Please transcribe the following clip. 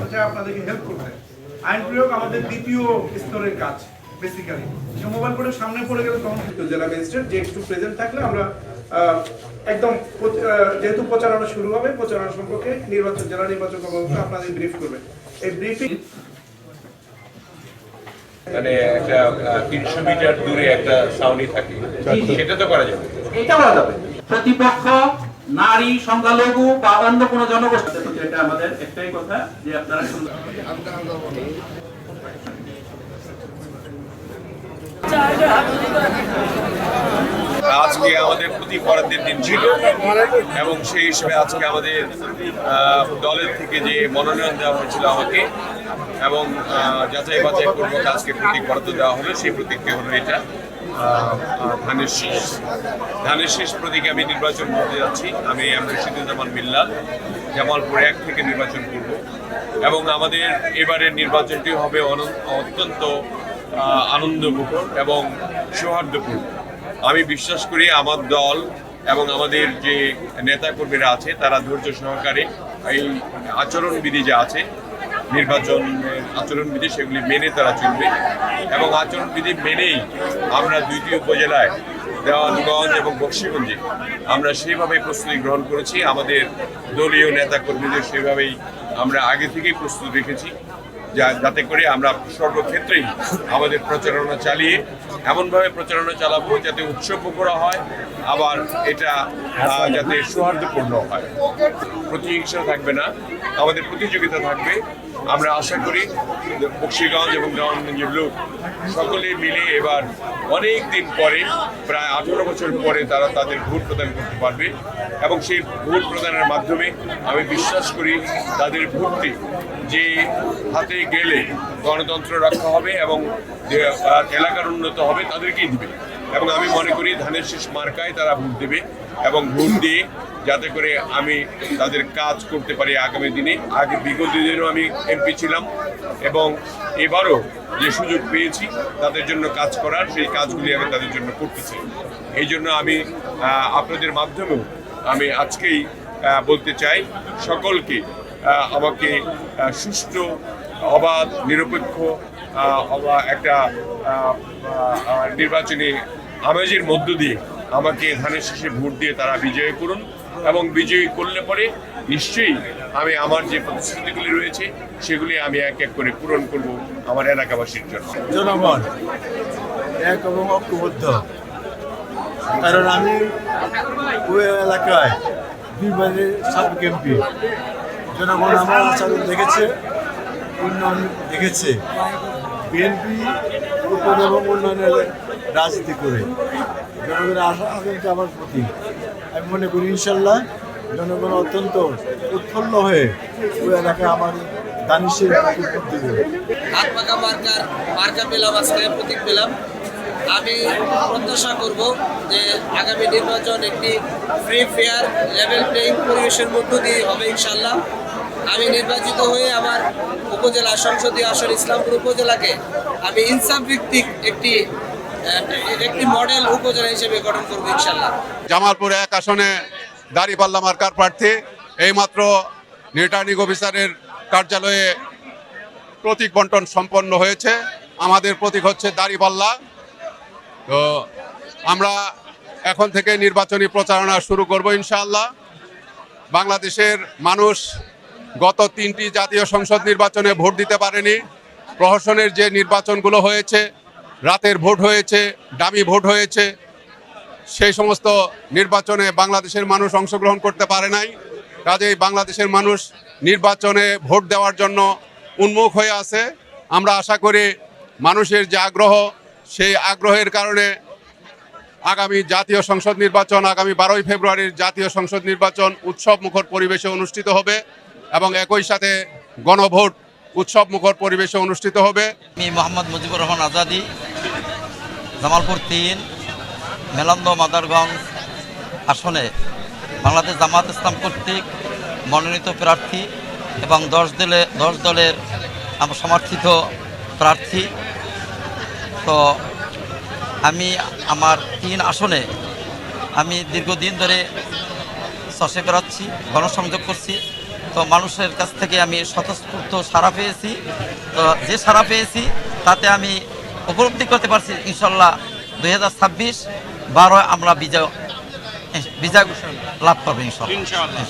হচ্ছে আপনাদেরকে হেল্প করবে। আইন প্রয়োগ আমাদের দ্বিতীয় স্তরের কাজ বেসিক্যালি। মোবাইল কোর্টের সামনে পড়ে গেলে তখন জেলা ম্যাজিস্ট্রেট যে একটু প্রেজেন্ট থাকলে আমরা একদম যেহেতু প্রচারণা শুরু হবে, প্রচারণা সম্পর্কে জেলা নির্বাচন কর্মকর্তা আপনাদের ব্রিফ করবে। এই ব্রিফিং মানে একটা 300 মিটার দূরে একটা সাউন্ডই থাকে, সেটা তো করা যাবে, এটা করা যাবে। প্রতিপক্ষ নারী, সংখ্যালঘু বা অন্য কোনো জনগোষ্ঠী, এটা আমাদের একটাই কথা যে আপনারা আজকে আমাদের প্রতি বরাদ্দের দিন ছিল এবং সেই হিসেবে আজকে আমাদের দলের থেকে যে মনোনয়ন দেওয়া হয়েছিল আমাকে এবং যাচাই বাছাই পূর্বক আজকে প্রতীক বরাদ্দ দেওয়া হলো, সেই প্রতীকটি হলো এটা ধানের শীষ প্রতীকে আমি নির্বাচন করতে যাচ্ছি। আমি রশিদুজ্জামান মিল্লাল জামালপুর 1 থেকে নির্বাচন করব এবং আমাদের এবারের নির্বাচনটি হবে অত্যন্ত আনন্দমুখর এবং সৌহার্দ্যপূর্ণ। আমি বিশ্বাস করি আমার দল এবং আমাদের যে নেতাকর্মীরা আছে তারা ধৈর্য সহকারে এই আচরণবিধি যা আছে, নির্বাচনের আচরণবিধি, সেগুলি মেনে তারা চলবে এবং আচরণবিধি মেনেই আমরা 2টি উপজেলায় দেওয়ানগঞ্জ এবং বক্সিগঞ্জে আমরা সেইভাবে প্রস্তুতি গ্রহণ করেছি। আমাদের দলীয় নেতাকর্মীদের সেভাবেই আমরা আগে থেকেই প্রস্তুতি রেখেছি, যাতে করে আমরা সর্বক্ষেত্রেই আমাদের প্রচারণা চালিয়ে এমনভাবে প্রচারণা চালাবো যাতে উৎসব করা হয়, আবার এটা যাতে সৌহার্দ্যপূর্ণ হয়। প্রতিহিংসা থাকবে না, আমাদের প্রতিযোগিতা থাকবে। আমরা আশা করি বক্সিগঞ্জ এবং দেওয়ানগঞ্জের লোক সকলে মিলে এবার অনেক দিন পরে, প্রায় 18 বছর পরে তারা তাদের ভোট প্রদান করতে পারবে এবং সেই ভোট প্রদানের মাধ্যমে আমি বিশ্বাস করি তাদের ভোটটি যে হাতে গেলে গণতন্ত্র রক্ষা হবে এবং এলাকার উন্নত হবে তাদেরকেই দিবে এবং আমি মনে করি ধানের শীষ মার্কায় তারা ভোট দেবে এবং ভোট দিয়ে যাতে করে আমি তাদের কাজ করতে পারি আগামী দিনে। আগে বিগত দিনেও আমি এমপি ছিলাম এবং এবারও যে সুযোগ পেয়েছি তাদের জন্য কাজ করার, সেই কাজগুলি আমি তাদের জন্য করতেছি। এই জন্য আমি আপনাদের মাধ্যমেও আমি আজকেই বলতে চাই সকলকে আমাকে সুষ্ঠু, অবাধ, নিরপেক্ষ একটা নির্বাচনী আমেজের মধ্য দিয়ে আমাকে ধানের শীষে ভোট দিয়ে তারা বিজয় করুন এবং বিজয়ী করলে পরে নিশ্চয়ই আমি আমার যে প্রতিশ্রুতিগুলি রয়েছে সেগুলি আমি এক এক করে পূরণ করব আমার এলাকাবাসীর জন্য। জনগণ এক এবং ঐক্যবদ্ধ, কারণ আমি ওই এলাকায় 2 বারে সাবেক এমপি। জনগণ আমার আচরণ দেখেছে, উন্নয়ন দেখেছে। বিএনপি উপর এবং উন্নয়নের রাজনীতি করে জনগণের আকাঙ্ক্ষা আমার প্রতি। আমি মনে করি ইনশাল্লাহ জনগণ অত্যন্ত উৎফুল্ল হয়ে ওই এলাকায় আমার দানিশের ভোট দেবে। হাত পাকা মার্কা পেলাম, আজকে প্রতীক পেলাম। আমি প্রত্যাশা করব যে আগামী নির্বাচন একটি ফ্রি, ফেয়ার, লেভেল প্লেইং পরিবেশের মধ্য দিয়ে হবে ইনশাল্লাহ। আমি নির্বাচিত হয়ে আমার উপজেলা সংসদীয় আসন ইসলামপুর উপজেলাকে আমি ইনসাফ ভিত্তিক একটি মডেল উপজেলা হিসেবে গঠন করব ইনশাল্লাহ। জামালপুর 1 আসনে দাঁড়িপাল্লা মার্কার প্রার্থী। এইমাত্র রিটার্নিং অফিসারের কার্যালয়ে প্রতীক বন্টন সম্পন্ন হয়েছে। আমাদের প্রতীক হচ্ছে দাঁড়িপাল্লা। তো আমরা এখন থেকে নির্বাচনী প্রচারণা শুরু করব ইনশাআল্লাহ। বাংলাদেশের মানুষ গত 3টি জাতীয় সংসদ নির্বাচনে ভোট দিতে পারেনি। প্রহসনের যে নির্বাচনগুলো হয়েছে, রাতের ভোট হয়েছে, ডামি ভোট হয়েছে, সেই সমস্ত নির্বাচনে বাংলাদেশের মানুষ অংশগ্রহণ করতে পারে নাই। কাজেই বাংলাদেশের মানুষ নির্বাচনে ভোট দেওয়ার জন্য উন্মুখ হয়ে আছে। আমরা আশা করি মানুষের যে আগ্রহ, সেই আগ্রহের কারণে আগামী জাতীয় সংসদ নির্বাচন, আগামী 12ই ফেব্রুয়ারির জাতীয় সংসদ নির্বাচন উৎসব মুখর পরিবেশে অনুষ্ঠিত হবে এবং একই সাথে গণভোট উৎসব মুখর পরিবেশে অনুষ্ঠিত হবে। আমি মোহাম্মদ মুজিবুর রহমান আজাদি, জামালপুর 3 মেলান্দ মাদারগঞ্জ আসনে বাংলাদেশ জামাত ইসলাম কর্তৃক মনোনীত প্রার্থী এবং 10 দলের সমর্থিত প্রার্থী। তো আমি আমার 3 আসনে আমি দীর্ঘদিন ধরে চষে বেড়াচ্ছি, গণসংযোগ করছি। তো তো মানুষের কাছ থেকে আমি স্বতঃস্ফূর্ত সাড়া পেয়েছি। তো যে সাড়া পেয়েছি তাতে আমি উপলব্ধি করতে পারছি ইনশাল্লাহ 2026 12 আমরা বিজয় লাভ করবো ইনশাল্লাহ।